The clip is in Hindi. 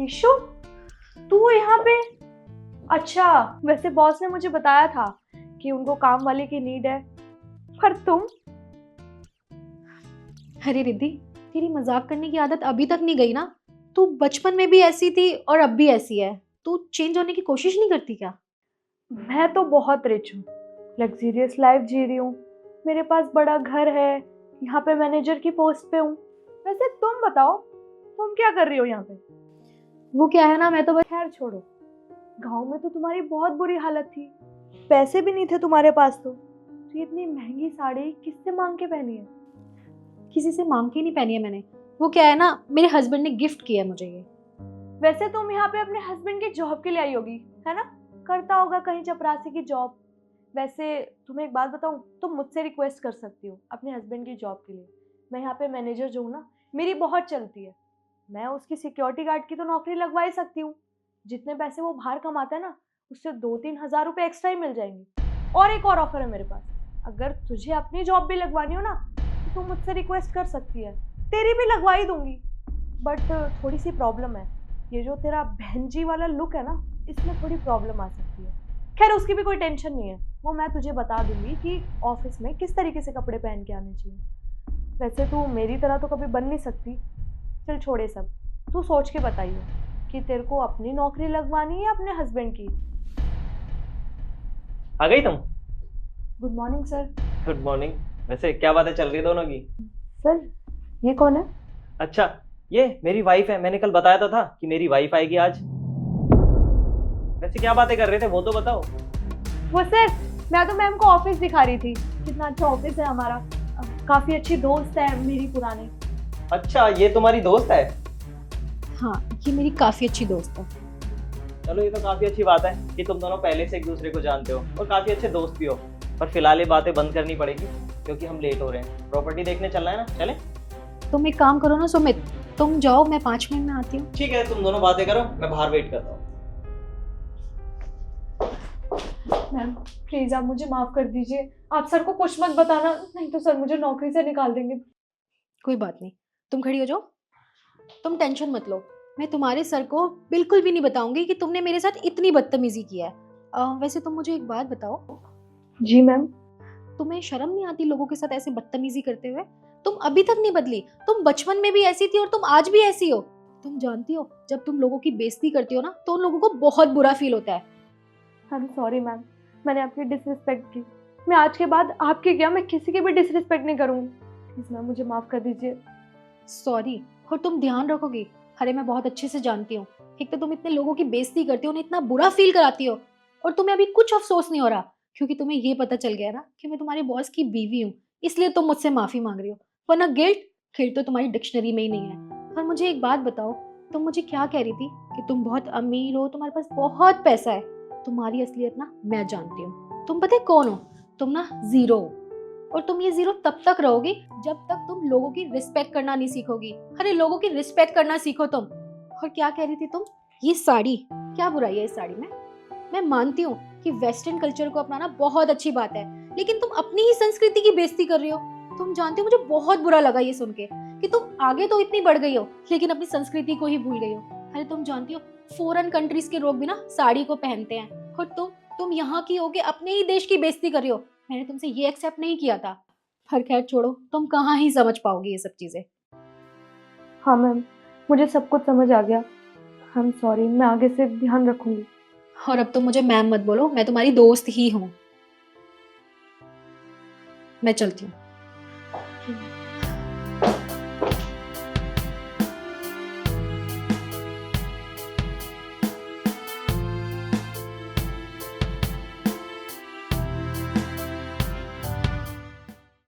ईशु, तू यहाँ पे? अच्छा, वैसे बॉस ने मुझे बताया था कि उनको काम वाले की नीड है, पर तुम? अरे रिद्धि, तेरी मजाक करने की आदत अभी तक नहीं गई ना? तू बचपन में भी ऐसी थी और अब भी ऐसी है। तू चेंज होने की कोशिश नहीं करती क्या? मैं तो बहुत रिच हूँ, लग्जरियस लाइफ जी रही हूँ, मेरे पास बड़ा घर है, यहाँ पे मैनेजर की पोस्ट पे हूँ। वैसे तुम बताओ, तुम क्या कर रही हो यहाँ पे? वो क्या है ना, मैं तो बस खैर छोड़ो, गांव में तो तुम्हारी बहुत बुरी हालत थी, पैसे भी नहीं थे तुम्हारे पास, तो ये इतनी महंगी साड़ी किससे मांग के पहनी है? किसी से मांग के नहीं पहनी है मैंने। वो क्या है ना, मेरे हस्बैंड ने गिफ्ट किया है मुझे ये। वैसे तुम यहाँ पे अपने हस्बैंड की जॉब के लिए आई होगी, है ना? करता होगा कहीं चपरासी की जॉब। वैसे तुम्हें एक बात बताऊं, तुम मुझसे रिक्वेस्ट कर सकती हो अपने हस्बैंड की जॉब के लिए। मैं यहाँ पे मैनेजर जो हूँ ना, मेरी बहुत चलती है, मैं उसकी सिक्योरिटी गार्ड की तो नौकरी लगवा ही सकती हूँ। जितने पैसे वो बाहर कमाता है ना, उससे 2-3 हज़ार रुपये एक्स्ट्रा ही मिल जाएंगे। और एक और ऑफर है मेरे पास, अगर तुझे अपनी जॉब भी लगवानी हो ना, तो तुम मुझसे रिक्वेस्ट कर सकती है, तेरी भी लगवा ही दूंगी। बट थोड़ी सी प्रॉब्लम है, ये जो तेरा बहन जी वाला लुक है ना, इसमें थोड़ी प्रॉब्लम आ सकती है। खैर उसकी भी कोई टेंशन नहीं है, वो मैं तुझे बता दूंगी कि ऑफिस में किस तरीके से कपड़े पहन के आने चाहिए। वैसे तू मेरी तरह तो कभी बन नहीं सकती। चल छोड़े सब, तू सोच के बताइए कि तेरे को अपनी नौकरी लगवानी है या अपने हस्बैंड की। आ गई तुम? Good morning sir. Good morning. वैसे क्या बातें चल रही है दोनों की? सर, ये कौन है? अच्छा, ये मेरी वाइफ है। मैंने कल बताया था कि मेरी वाइफ आएगी आज। वैसे क्या बातें कर रहे थे वो तो बताओ। वो सर, मैं तो मैम को ऑफिस दिखा रही थी, कितना अच्छा ऑफिस है हमारा, काफी अच्छी दोस्त है मेरी पुरानी। अच्छा, ये तुम्हारी दोस्त है? हाँ, ये मेरी काफी अच्छी दोस्त है। चलो, ये तो काफी अच्छी बात है कि तुम दोनों पहले से एक दूसरे को जानते हो और काफी अच्छे दोस्त भी हो। पर फिलहाल ये बातें बंद करनी पड़ेगी क्योंकि हम लेट हो रहे हैं। प्रॉपर्टी देखने चलना है ना, चले? तुम एक काम करो ना सुमित, तुम जाओ, मैं 5 मिनट में आती हूँ। ठीक है, तुम दोनों बातें करो, मैं बाहर वेट करता हूँ। मैम प्लीज आप मुझे माफ कर दीजिए, आप सर को कुछ मत बताना, नहीं तो सर मुझे नौकरी से निकाल देंगे। कोई बात नहीं, तुम खड़ी हो जाओ, तुम टेंशन मत लो। मैं तुम्हारे सर को बिल्कुल भी नहीं बताऊंगी कि तुमने मेरे साथ इतनी बदतमीजी की है। वैसे तुम मुझे एक बात बताओ, जी मैम। तुम्हें शर्म नहीं आती लोगों के साथ ऐसे बदतमीजी करते हुए? तुम अभी तक नहीं बदली, तुम बचपन में भी ऐसी थी और तुम आज भी ऐसी हो। तुम जानती हो, जब तुम लोगों की बेइज्जती करती हो ना, तो उन लोगों को बहुत बुरा फील होता है। आई एम सॉरी मैम, मैंने आपकी डिसरिस्पेक्ट की, मैं आज के बाद आपकी क्या, मैं किसी की भी डिसरिस्पेक्ट नहीं करूँगी। प्लीज मैम मुझे माफ कर दीजिए। सॉरी, और तुम ध्यान रखोगी? अरे मैं बहुत अच्छे से जानती हूँ, एक तो तुम इतने लोगों की बेइज्जती करती हो, उन्हें इतना बुरा फील कराती हो, और तुम्हें अभी कुछ अफसोस नहीं हो रहा क्योंकि तुम्हें ये पता चल गया ना कि मैं तुम्हारे बॉस की बीवी हूँ, इसलिए तुम मुझसे माफी मांग रही हो। वरना गिल्ट गिल्ट तो तुम्हारी डिक्शनरी में ही नहीं है। और मुझे एक बात बताओ, तुम मुझे क्या कह रही थी कि तुम बहुत अमीर हो, तुम्हारे पास बहुत पैसा है? तुम्हारी असलियत ना मैं जानती हूँ। तुम पता है कौन हो? तुम ना जीरो हो, और तुम ये जीरो तब तक रहोगी जब तक तुम लोगों की रिस्पेक्ट करना नहीं सीखोगी। अरे लोगों की रिस्पेक्ट करना सीखो तुम। और क्या कह रही थी तुम? ये साड़ी, क्या बुराई है इस साड़ी में? मैं मानती हूँ कि वेस्टर्न कल्चर को अपनाना बहुत अच्छी बात है, लेकिन तुम अपनी ही संस्कृति की बेइज्जती कर रही हो। तुम जानती हो, मुझे बहुत बुरा लगा ये सुन के कि तुम आगे तो इतनी बढ़ गई हो लेकिन अपनी संस्कृति को ही भूल गई हो। अरे तुम जानती हो, फॉरेन कंट्रीज के लोग भी ना साड़ी को पहनते हैं, और तुम यहाँ की होके अपने ही देश की बेइज्जती कर रही हो। मैंने तुमसे ये एक्सेप्ट नहीं किया था। पर खैर छोड़ो, तुम कहाँ ही समझ पाओगी ये सब चीजें। हाँ मैम, मुझे सब कुछ समझ आ गया, आई एम सॉरी, मैं आगे से ध्यान रखूंगी। और अब तो मुझे मैम मत बोलो, मैं तुम्हारी दोस्त ही हूँ। मैं चलती हूँ।